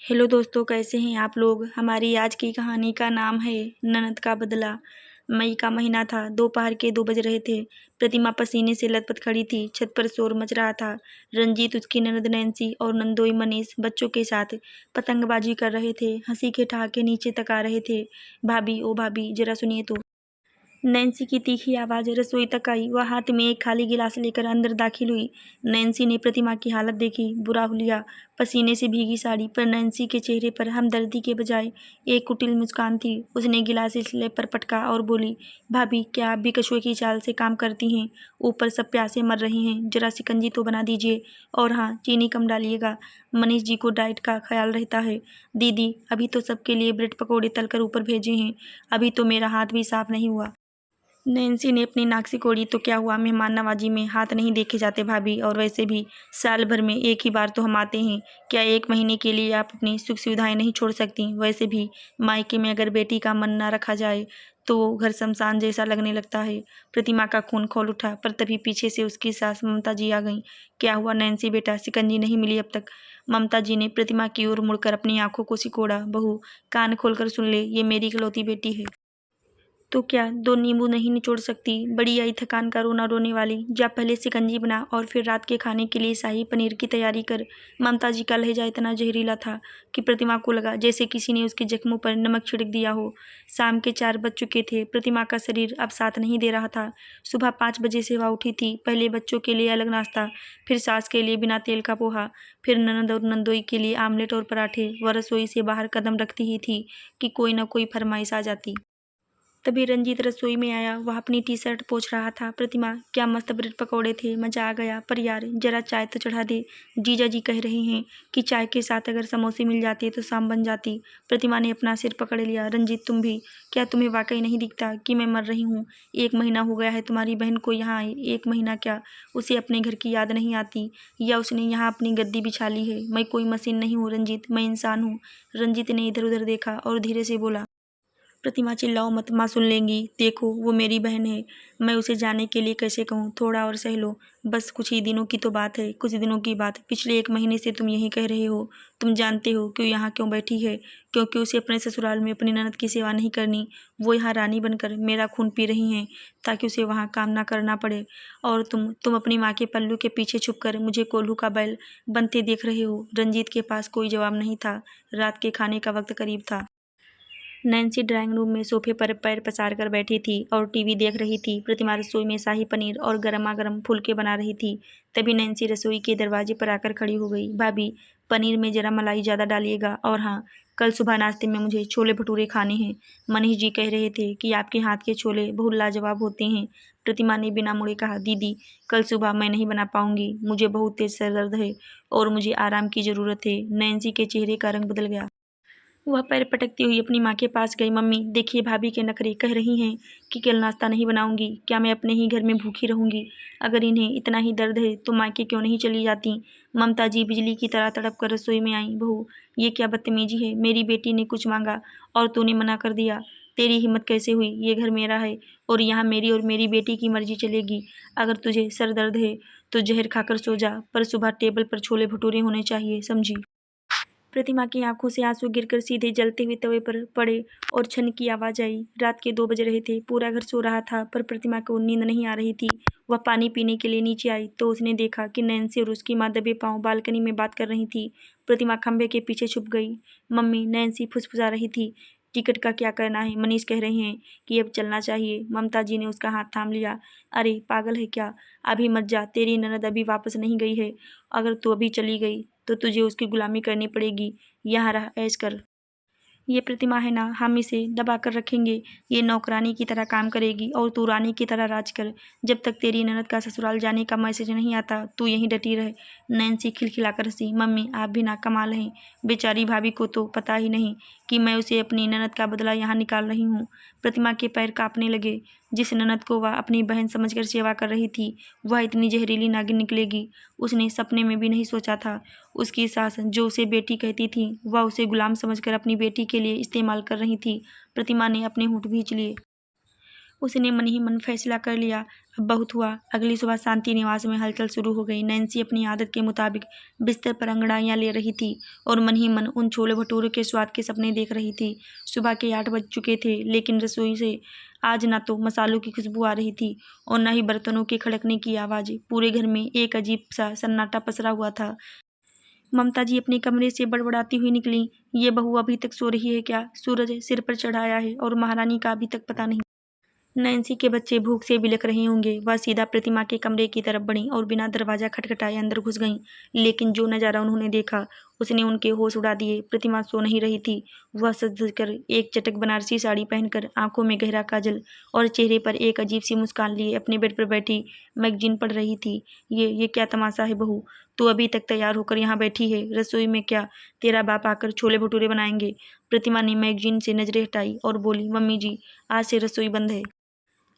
Hello दोस्तों, कैसे हैं आप लोग। हमारी आज की कहानी का नाम है ननद का बदला। मई का महीना था। दोपहर के 2 बज रहे थे। प्रतिमा पसीने से लथपथ खड़ी थी। छत पर शोर मच रहा था। रंजीत, उसकी ननद नैन्सी और नंदोई मनीष बच्चों के साथ पतंगबाजी कर रहे थे। हंसी के ठहाके नीचे तक आ रहे थे। भाभी, ओ भाभी, जरा सुनिए तो। नैन्सी की तीखी आवाज़ रसोई तक आई। वह हाथ में एक खाली गिलास लेकर अंदर दाखिल हुई। नैन्सी ने प्रतिमा की हालत देखी। बुरा हुलिया, पसीने से भीगी साड़ी, पर नैन्सी के चेहरे पर हमदर्दी के बजाय एक कुटिल मुस्कान थी। उसने गिलास स्लैब पर पटका और बोली, भाभी, क्या आप भी कछुए की चाल से काम करती हैं? ऊपर सब प्यासे मर रहे हैं, जरा शिकंजी तो बना दीजिए। और हाँ, चीनी कम डालिएगा, मनीष जी को डाइट का ख्याल रहता है। दीदी, अभी तो सबके लिए ब्रेड पकौड़े तलकर ऊपर भेजे हैं। अभी तो मेरा हाथ भी साफ नहीं हुआ। नैन्सी ने अपनी नाक सिकोड़ी। तो क्या हुआ, मेहमान नवाजी में हाथ नहीं देखे जाते भाभी? और वैसे भी साल भर में एक ही बार तो हम आते हैं। क्या 1 महीने के लिए आप अपनी सुख सुविधाएं नहीं छोड़ सकती? वैसे भी मायके में अगर बेटी का मन ना रखा जाए तो वो घर शमशान जैसा लगने लगता है। प्रतिमा का खून खौल उठा, पर तभी पीछे से उसकी सास ममता जी आ गईं। क्या हुआ नैन्सी बेटा, शिकंजी नहीं मिली अब तक? ममता जी ने प्रतिमा की ओर मुड़कर अपनी आंखों को सिकोड़ा। बहू, कान खोलकर सुन ले, ये मेरी इकलौती बेटी है। तो क्या 2 नींबू नहीं निचोड़ सकती? बड़ी आई थकान का रोना रोने वाली। जा पहले शिकंजी बना और फिर रात के खाने के लिए शाही पनीर की तैयारी कर। ममता जी का लहजा इतना जहरीला था कि प्रतिमा को लगा जैसे किसी ने उसके जख्मों पर नमक छिड़क दिया हो। शाम के 4 बज चुके थे। प्रतिमा का शरीर अब साथ नहीं दे रहा था। सुबह 5 बजे से वह उठी थी। पहले बच्चों के लिए अलग नाश्ता, फिर सास के लिए बिना तेल का पोहा, फिर ननद और नंदोई के लिए आमलेट और पराठे। वह रसोई से बाहर कदम रखती ही थी कि कोई न कोई फरमाइश आ जाती। तभी रंजीत रसोई में आया। वह अपनी टी-शर्ट पोंछ रहा था। प्रतिमा, क्या मस्त ब्रेड पकौड़े थे, मजा आ गया। पर यार, जरा चाय तो चढ़ा दे। जीजा जी कह रहे हैं कि चाय के साथ अगर समोसे मिल जाते तो शाम बन जाती। प्रतिमा ने अपना सिर पकड़ लिया। रंजीत, तुम भी? क्या तुम्हें वाकई नहीं दिखता कि मैं मर रही हूँ? 1 महीना हो गया है तुम्हारी बहन को यहाँ आए। 1 महीना क्या, उसे अपने घर की याद नहीं आती? या उसने यहाँ अपनी गद्दी बिछा ली है? मैं कोई मशीन नहीं हूँ रंजीत, मैं इंसान हूँ। रंजीत ने इधर उधर देखा और धीरे से बोला, प्रतिमा, चिल्लाओ मत, माँ सुन लेंगी। देखो, वो मेरी बहन है। मैं उसे जाने के लिए कैसे कहूँ? थोड़ा और सह लो। बस कुछ ही दिनों की तो बात है, कुछ दिनों की बात। पिछले 1 महीने से तुम यही कह रहे हो। तुम जानते हो कि यहाँ क्यों बैठी है? क्योंकि उसे अपने ससुराल में अपनी ननद की सेवा नहीं करनी। वो यहाँ रानी बनकर मेरा खून पी रही हैं ताकि उसे वहाँ काम ना करना पड़े। और तुम अपनी माँ के पल्लू के पीछे छुपकर मुझे कोल्हू का बैल बनते देख रहे हो। रंजीत के पास कोई जवाब नहीं था। रात के खाने का वक्त करीब था। नैन्सी ड्राइंग रूम में सोफे पर पैर पसार कर बैठी थी और टीवी देख रही थी। प्रतिमा रसोई में शाही पनीर और गर्मा गर्म फुलके बना रही थी। तभी नैन्सी रसोई के दरवाजे पर आकर खड़ी हो गई। भाभी, पनीर में जरा मलाई ज़्यादा डालिएगा। और हाँ, कल सुबह नाश्ते में मुझे छोले भटूरे खाने हैं। मनीष जी कह रहे थे कि आपके हाथ के छोले बहुत लाजवाब होते हैं। प्रतिमा ने बिना मुड़े कहा, दीदी, कल सुबह मैं नहीं बना पाऊंगी। मुझे बहुत तेज सर दर्द है और मुझे आराम की ज़रूरत है। नैन्सी के चेहरे का रंग बदल गया। वह पैर पटकती हुई अपनी माँ के पास गई। मम्मी, देखिए भाभी के नखरे। कह रही हैं कि कल नाश्ता नहीं बनाऊंगी। क्या मैं अपने ही घर में भूखी रहूंगी? अगर इन्हें इतना ही दर्द है तो मायके क्यों नहीं चली जाती? ममता जी बिजली की तरह तड़प कर रसोई में आई। बहू, ये क्या बदतमीजी है? मेरी बेटी ने कुछ मांगा और तूने मना कर दिया। तेरी हिम्मत कैसे हुई? ये घर मेरा है और यहाँ मेरी और मेरी बेटी की मर्जी चलेगी। अगर तुझे सर दर्द है तो जहर खाकर सो जा, पर सुबह टेबल पर छोले भटूरे होने चाहिए, समझी? प्रतिमा की आंखों से आंसू गिरकर सीधे जलते हुए तवे पर पड़े और छन की आवाज आई। रात के 2 बज रहे थे। पूरा घर सो रहा था, पर प्रतिमा को नींद नहीं आ रही थी। वह पानी पीने के लिए नीचे आई तो उसने देखा कि नैन्सी और उसकी माँ दबे पांव बालकनी में बात कर रही थी। प्रतिमा खंबे के पीछे छुप गई। मम्मी, नैन्सी फुसफुसा रही थी, टिकट का क्या करना है? मनीष कह रहे हैं कि अब चलना चाहिए। ममता जी ने उसका हाथ थाम लिया। अरे पागल है क्या? अभी मत जा, तेरी ननद अभी वापस नहीं गई है। अगर तू अभी चली गई तो तुझे उसकी गुलामी करनी पड़ेगी। यहाँ रह, ऐश कर। ये प्रतिमा है ना, हम इसे दबा कर रखेंगे। ये नौकरानी की तरह काम करेगी और तू रानी की तरह राज कर। जब तक तेरी ननद का ससुराल जाने का मैसेज नहीं आता तू यहीं डटी रहे। नैन्सी खिलखिलाकर हंसी। मम्मी, आप भी ना कमाल हैं। बेचारी भाभी को तो पता ही नहीं कि मैं उसे अपनी ननद का बदला यहाँ निकाल रही हूँ। प्रतिमा के पैर कांपने लगे। जिस ननद को वह अपनी बहन समझकर सेवा कर रही थी, वह इतनी जहरीली नागिन निकलेगी, उसने सपने में भी नहीं सोचा था। उसकी सास जो उसे बेटी कहती थी, वह उसे गुलाम समझकर अपनी बेटी के लिए इस्तेमाल कर रही थी। प्रतिमा ने अपने होंठ भींच लिए। उसने मन ही मन फैसला कर लिया। अब बहुत हुआ। अगली सुबह शांति निवास में हलचल शुरू हो गई। नैन्सी अपनी आदत के मुताबिक बिस्तर पर अंगड़ाइयाँ ले रही थी और मन ही मन उन छोले भटूरे के स्वाद के सपने देख रही थी। सुबह के 8 बज चुके थे, लेकिन रसोई से आज ना तो मसालों की खुशबू आ रही थी और न ही बर्तनों के खड़कने की आवाज़। पूरे घर में एक अजीब सा सन्नाटा पसरा हुआ था। ममता जी अपने कमरे से बड़बड़ाती हुई निकली। ये बहू अभी तक सो रही है क्या? सूरज सिर पर चढ़ाया है और महारानी का अभी तक पता नहीं। नैन्सी के बच्चे भूख से बिलख रहे होंगे। वह सीधा प्रतिमा के कमरे की तरफ बढ़ी और बिना दरवाजा खटखटाए अंदर घुस गईं। लेकिन जो नज़ारा उन्होंने देखा उसने उनके होश उड़ा दिए। प्रतिमा सो नहीं रही थी। वह सज कर एक चटक बनारसी साड़ी पहनकर, आंखों में गहरा काजल और चेहरे पर एक अजीब सी मुस्कान लिए अपने बेड पर बैठी मैगजीन पढ़ रही थी। ये क्या तमाशा है बहू? तू अभी तक तैयार होकर यहाँ बैठी है। रसोई में क्या तेरा बाप आकर छोले भटूरे बनाएंगे? प्रतिमा ने मैगजीन से नजरें हटाई और बोली, मम्मी जी, आज से रसोई बंद है।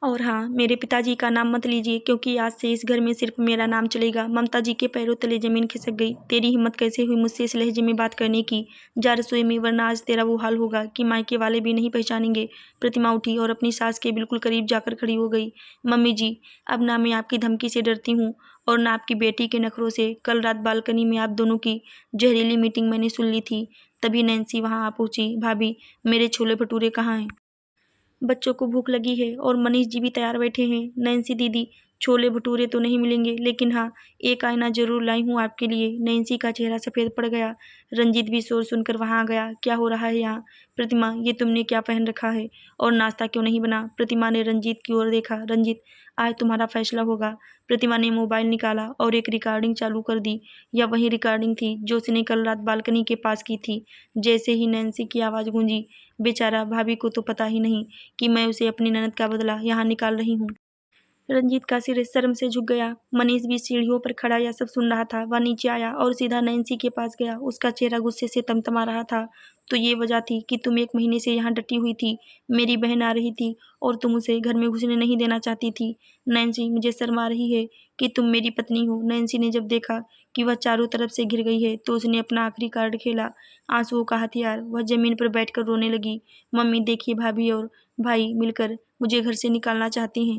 और हाँ, मेरे पिताजी का नाम मत लीजिए, क्योंकि आज से इस घर में सिर्फ मेरा नाम चलेगा। ममता जी के पैरों तले जमीन खिसक गई। तेरी हिम्मत कैसे हुई मुझसे इस लहजे में बात करने की? जा रसोई में, वरना आज तेरा वो हाल होगा कि मायके वाले भी नहीं पहचानेंगे। प्रतिमा उठी और अपनी सास के बिल्कुल करीब जाकर खड़ी हो गई। मम्मी जी, अब ना मैं आपकी धमकी से डरती हूँ और ना आपकी बेटी के नखरों से। कल रात बालकनी में आप दोनों की जहरीली मीटिंग मैंने सुन ली थी। तभी नैन्सी वहाँ आ पहुंची। भाभी, मेरे छोले भटूरे कहाँ हैं? बच्चों को भूख लगी है और मनीष जी भी तैयार बैठे हैं। नैन्सी दीदी, छोले भटूरे तो नहीं मिलेंगे, लेकिन हाँ, एक आईना जरूर लाई हूँ आपके लिए। नैन्सी का चेहरा सफ़ेद पड़ गया। रंजीत भी शोर सुनकर वहाँ आ गया। क्या हो रहा है यहाँ? प्रतिमा, ये तुमने क्या पहन रखा है और नाश्ता क्यों नहीं बना? प्रतिमा ने रंजीत की ओर देखा। रंजीत, आज तुम्हारा फैसला होगा। प्रतिमा ने मोबाइल निकाला और एक रिकॉर्डिंग चालू कर दी। यह वही रिकॉर्डिंग थी जो उसने कल रात बालकनी के पास की थी। जैसे ही नैन्सी की आवाज़ गूंजी, बेचारा, भाभी को तो पता ही नहीं कि मैं उसे अपनी ननद का बदला यहाँ निकाल रही हूँ। रंजीत का सिर शर्म से झुक गया। मनीष भी सीढ़ियों पर खड़ा यह सब सुन रहा था। वह नीचे आया और सीधा नैन्सी के पास गया। उसका चेहरा गुस्से से तमतमा रहा था। तो ये वजह थी कि तुम 1 महीने से यहाँ डटी हुई थी। मेरी बहन आ रही थी और तुम उसे घर में घुसने नहीं देना चाहती थी। नैन्सी, मुझे शर्म आ रही है कि तुम मेरी पत्नी हो। नैन्सी ने जब देखा कि वह चारों तरफ से घिर गई है तो उसने अपना आखिरी कार्ड खेला, आंसुओं का हथियार। वह जमीन पर बैठकर रोने लगी। मम्मी देखिए, भाभी और भाई मिलकर मुझे घर से निकालना चाहती हैं।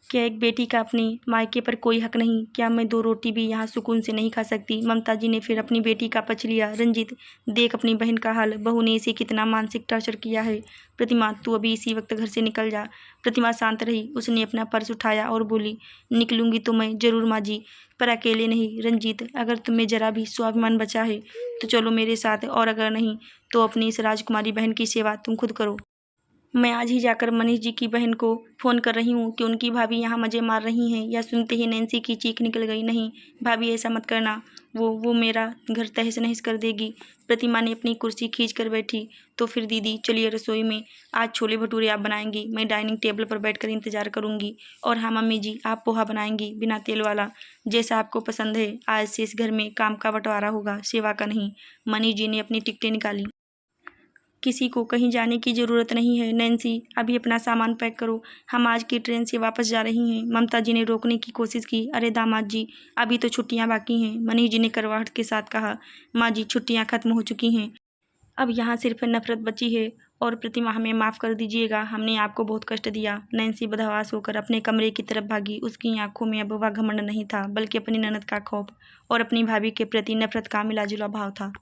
क्या एक बेटी का अपने मायके पर कोई हक नहीं? क्या मैं 2 रोटी भी यहाँ सुकून से नहीं खा सकती? ममता जी ने फिर अपनी बेटी का पक्ष लिया। रंजीत, देख अपनी बहन का हाल, बहू ने इसे कितना मानसिक टॉर्चर किया है। प्रतिमा, तू अभी इसी वक्त घर से निकल जा। प्रतिमा शांत रही। उसने अपना पर्स उठाया और बोली, निकलूंगी तो मैं जरूर माँ जी, पर अकेले नहीं। रंजीत, अगर तुम्हें जरा भी स्वाभिमान बचा है तो चलो मेरे साथ, और अगर नहीं तो अपनी इस राजकुमारी बहन की सेवा तुम खुद करो। मैं आज ही जाकर मनीष जी की बहन को फ़ोन कर रही हूँ कि उनकी भाभी यहाँ मज़े मार रही हैं। यह सुनते ही नैन्सी की चीख निकल गई। नहीं भाभी, ऐसा मत करना। वो मेरा घर तहस नहस कर देगी। प्रतिमा ने अपनी कुर्सी खींच कर बैठी। तो फिर दीदी, चलिए रसोई में। आज छोले भटूरे आप बनाएंगी, मैं डाइनिंग टेबल पर बैठकर इंतज़ार करूँगी। और हाँ मम्मी जी, आप पोहा बनाएंगी, बिना तेल वाला, जैसा आपको पसंद है। आज से इस घर में काम का बंटवारा होगा, सेवा का नहीं। मनीष जी ने अपनी टिकटें निकाली। किसी को कहीं जाने की ज़रूरत नहीं है। नैन्सी, अभी अपना सामान पैक करो, हम आज की ट्रेन से वापस जा रही हैं। ममता जी ने रोकने की कोशिश की। अरे दामाद जी, अभी तो छुट्टियां बाकी हैं। मनीष जी ने करवाहट के साथ कहा। माँ जी, छुट्टियां खत्म हो चुकी हैं, अब यहाँ सिर्फ नफरत बची है। और प्रतिमा, हमें माफ़ कर दीजिएगा, हमने आपको बहुत कष्ट दिया। नैन्सी बदहवास होकर अपने कमरे की तरफ भागी। उसकी आंखों में अब वह घमंड नहीं था, बल्कि अपनी ननद का खौफ और अपनी भाभी के प्रति नफरत का मिलाजुला भाव था।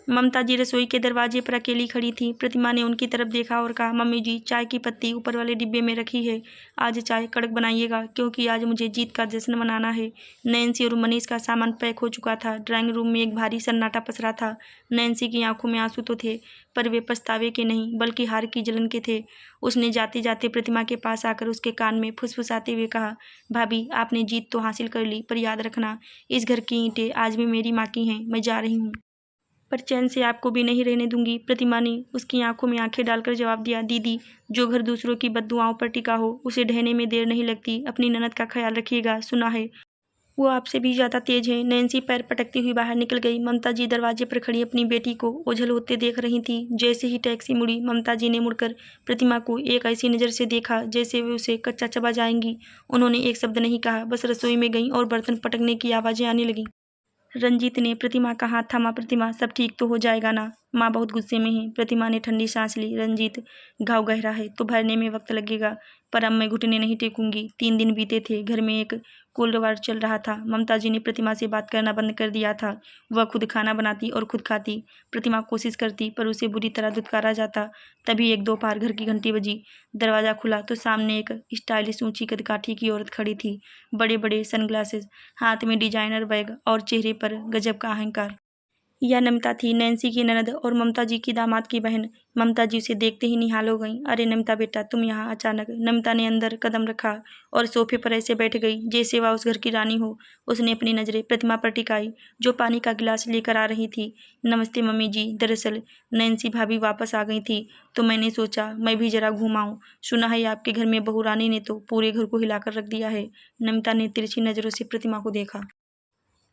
ममता जी रसोई के दरवाजे पर अकेली खड़ी थी। प्रतिमा ने उनकी तरफ देखा और कहा, मम्मी जी, चाय की पत्ती ऊपर वाले डिब्बे में रखी है। आज चाय कड़क बनाइएगा, क्योंकि आज मुझे जीत का जश्न मनाना है। नैन्सी और मनीष का सामान पैक हो चुका था। ड्राइंग रूम में एक भारी सन्नाटा पसरा था। नैन्सी की आंखों में आंसू तो थे, पर वे पछतावे के नहीं, बल्कि हार की जलन के थे। उसने जाते जाते प्रतिमा के पास आकर उसके कान में फुसफुसाते हुए कहा, भाभी, आपने जीत तो हासिल कर ली, पर याद रखना, इस घर की ईंटें आज भी मेरी माँ की हैं। मैं जा रही हूँ, पर चैन से आपको भी नहीं रहने दूंगी। प्रतिमा ने उसकी आंखों में आंखें डालकर जवाब दिया, दीदी, जो घर दूसरों की बद्दुआओं पर टिका हो उसे ढहने में देर नहीं लगती। अपनी ननद का ख्याल रखिएगा, सुना है, वो आपसे भी ज़्यादा तेज है। नैन्सी पैर पटकती हुई बाहर निकल गई। ममता जी दरवाजे पर खड़ी अपनी बेटी को ओझल होते देख रही थी। जैसे ही टैक्सी मुड़ी, ममता जी ने मुड़कर प्रतिमा को एक ऐसी नज़र से देखा जैसे वे उसे कच्चा चबा जाएंगी। उन्होंने एक शब्द नहीं कहा, बस रसोई में गईं और बर्तन पटकने की आवाज़ें आने लगीं। रंजीत ने प्रतिमा का हाथ थामा। प्रतिमा, सब ठीक तो हो जाएगा ना? माँ बहुत गुस्से में है। प्रतिमा ने ठंडी सांस ली। रंजीत, घाव गहरा है तो भरने में वक्त लगेगा, पर अब मैं घुटने नहीं टेकूंगी। 3 दिन बीते थे। घर में एक कोल्ड वार चल रहा था। ममता जी ने प्रतिमा से बात करना बंद कर दिया था। वह खुद खाना बनाती और खुद खाती। प्रतिमा कोशिश करती पर उसे बुरी तरह धुतकारा जाता। तभी एक दोपहर घर की घंटी बजी। दरवाजा खुला तो सामने एक स्टाइलिश ऊंची कदकाठी की औरत खड़ी थी। बड़े बड़े सनग्लासेस, हाथ में डिजाइनर बैग और चेहरे पर गजब का अहंकार। यह नमिता थी, नैन्सी की ननद और ममता जी की दामाद की बहन। ममता जी उसे देखते ही निहाल हो गईं। अरे नमिता बेटा, तुम यहाँ अचानक? नमिता ने अंदर कदम रखा और सोफे पर ऐसे बैठ गई जैसे वह उस घर की रानी हो। उसने अपनी नजरें प्रतिमा पर टिकाई जो पानी का गिलास लेकर आ रही थी। नमस्ते मम्मी जी, दरअसल नैन्सी भाभी वापस आ गई थी तो मैंने सोचा मैं भी जरा घूम आऊं। सुना है आपके घर में बहू रानी ने तो पूरे घर को हिलाकर रख दिया है। नमिता ने तिरछी नजरों से प्रतिमा को देखा।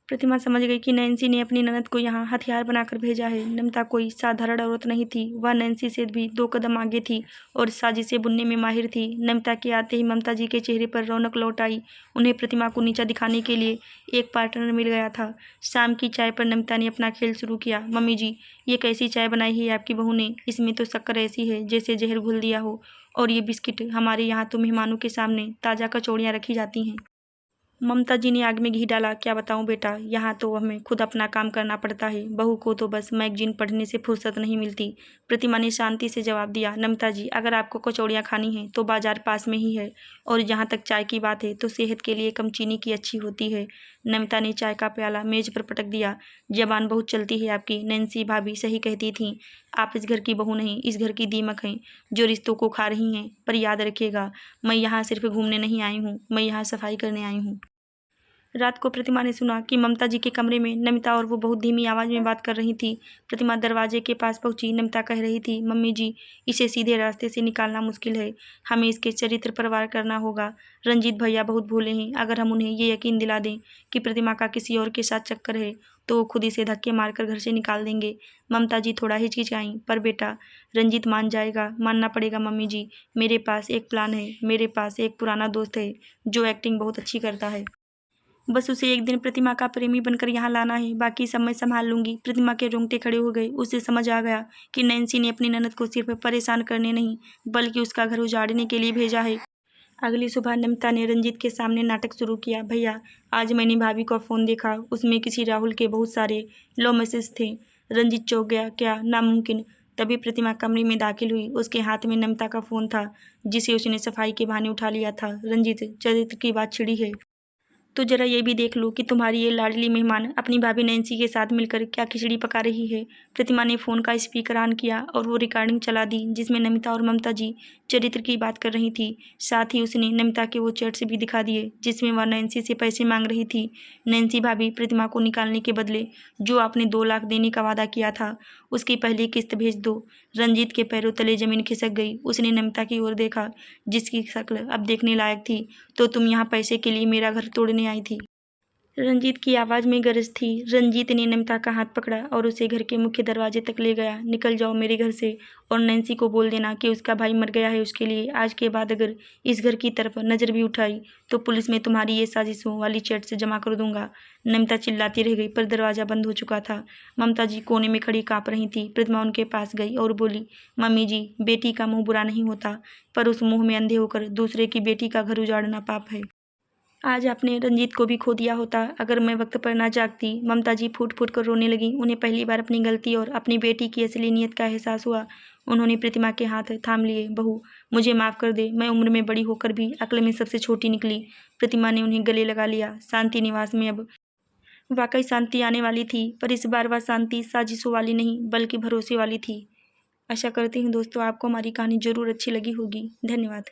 प्रतिमा समझ गई कि नैन्सी ने अपनी ननद को यहाँ हथियार बनाकर भेजा है। नमिता कोई साधारण औरत नहीं थी। वह नैन्सी से भी 2 कदम आगे थी और साजिशें बुनने में माहिर थी। नमिता के आते ही ममता जी के चेहरे पर रौनक लौट आई। उन्हें प्रतिमा को नीचा दिखाने के लिए एक पार्टनर मिल गया था। शाम की चाय पर नमिता ने अपना खेल शुरू किया। मम्मी जी, ये कैसी चाय बनाई है आपकी बहू ने? इसमें तो शक्कर ऐसी है जैसे जहर घुल दिया हो। और ये बिस्किट, हमारे यहाँ तो मेहमानों के सामने ताज़ा कचौड़ियाँ रखी जाती हैं। ममता जी ने आग में घी डाला। क्या बताऊं बेटा, यहाँ तो हमें खुद अपना काम करना पड़ता है। बहू को तो बस मैगजीन पढ़ने से फुर्सत नहीं मिलती। प्रतिमा ने शांति से जवाब दिया। नमिता जी, अगर आपको कचौड़ियाँ खानी हैं तो बाजार पास में ही है, और जहाँ तक चाय की बात है तो सेहत के लिए कम चीनी की अच्छी होती है। नमिता ने चाय का प्याला मेज पर पटक दिया। जबान बहुत चलती है आपकी। नैन्सी भाभी सही कहती थीं। आप इस घर की बहू नहीं, इस घर की दीमक हैं जो रिश्तों को खा रही हैं। पर याद रखिएगा, मैं यहाँ सिर्फ घूमने नहीं आई हूँ, मैं यहाँ सफाई करने आई हूँ। रात को प्रतिमा ने सुना कि ममता जी के कमरे में नमिता और वो बहुत धीमी आवाज़ में बात कर रही थी। प्रतिमा दरवाजे के पास पहुंची। नमिता कह रही थी, मम्मी जी, इसे सीधे रास्ते से निकालना मुश्किल है। हमें इसके चरित्र पर वार करना होगा। रंजीत भैया बहुत भोले हैं। अगर हम उन्हें ये यकीन दिला दें कि प्रतिमा का किसी और के साथ चक्कर है तो वो खुद इसे धक्के मारकर घर से निकाल देंगे। ममता जी थोड़ा हिचकिचाईं, पर बेटा, रंजीत मान जाएगा। मानना पड़ेगा मम्मी जी। मेरे पास एक प्लान है। मेरे पास एक पुराना दोस्त है जो एक्टिंग बहुत अच्छी करता है। बस उसे एक दिन प्रतिमा का प्रेमी बनकर यहाँ लाना है, बाकी सब मैं संभाल लूंगी। प्रतिमा के रोंगटे खड़े हो गए। उसे समझ आ गया कि नैन्सी ने अपनी ननद को सिर्फ परेशान करने नहीं बल्कि उसका घर उजाड़ने के लिए भेजा है। अगली सुबह नमिता ने रंजीत के सामने नाटक शुरू किया। भैया, आज मैंने भाभी का फ़ोन देखा। उसमें किसी राहुल के बहुत सारे लव मैसेज थे। रंजीत चौंक गया। क्या? नामुमकिन। तभी प्रतिमा कमरे में दाखिल हुई। उसके हाथ में नमिता का फ़ोन था जिसे उसने सफाई के बहाने उठा लिया था। रंजीत, चरित्र की बात छिड़ी है तो जरा ये भी देख लो कि तुम्हारी ये लाडली मेहमान अपनी भाभी नैन्सी के साथ मिलकर क्या खिचड़ी पका रही है। प्रतिमा ने फ़ोन का स्पीकर ऑन किया और वो रिकॉर्डिंग चला दी जिसमें नमिता और ममता जी चरित्र की बात कर रही थी। साथ ही उसने नमिता के वो चैट्स भी दिखा दिए जिसमें वह नैन्सी से पैसे मांग रही थी। नैन्सी भाभी, प्रतिमा को निकालने के बदले जो आपने 2 लाख देने का वादा किया था उसकी पहली किस्त भेज दो। रंजीत के पैरों तले जमीन खिसक गई। उसने नमिता की ओर देखा जिसकी शक्ल अब देखने लायक थी। तो तुम यहाँ पैसे के लिए मेरा घर तोड़ने आई थी? रंजीत की आवाज़ में गरज थी। रंजीत ने नमिता का हाथ पकड़ा और उसे घर के मुख्य दरवाजे तक ले गया। निकल जाओ मेरे घर से, और नैन्सी को बोल देना कि उसका भाई मर गया है उसके लिए। आज के बाद अगर इस घर की तरफ नज़र भी उठाई तो पुलिस में तुम्हारी ये साजिशों वाली चैट से जमा कर दूंगा। नमिता चिल्लाती रह गई पर दरवाज़ा बंद हो चुका था। ममता जी कोने में खड़ी काँप रही थी। प्रतिमा उनके पास गई और बोली, मम्मी जी, बेटी का मुँह बुरा नहीं होता, पर उस मुँह में अंधे होकर दूसरे की बेटी का घर उजाड़ना पाप है। आज आपने रंजीत को भी खो दिया होता अगर मैं वक्त पर ना जागती। ममता जी फूट फूट कर रोने लगी। उन्हें पहली बार अपनी गलती और अपनी बेटी की असली नीयत का एहसास हुआ। उन्होंने प्रतिमा के हाथ थाम लिए। बहू, मुझे माफ़ कर दे, मैं उम्र में बड़ी होकर भी अक्ल में सबसे छोटी निकली। प्रतिमा ने उन्हें गले लगा लिया। शांति निवास में अब वाकई शांति आने वाली थी, पर इस बार वह शांति साजिशों वाली नहीं बल्कि भरोसे वाली थी। आशा करती हूँ दोस्तों आपको हमारी कहानी जरूर अच्छी लगी होगी। धन्यवाद।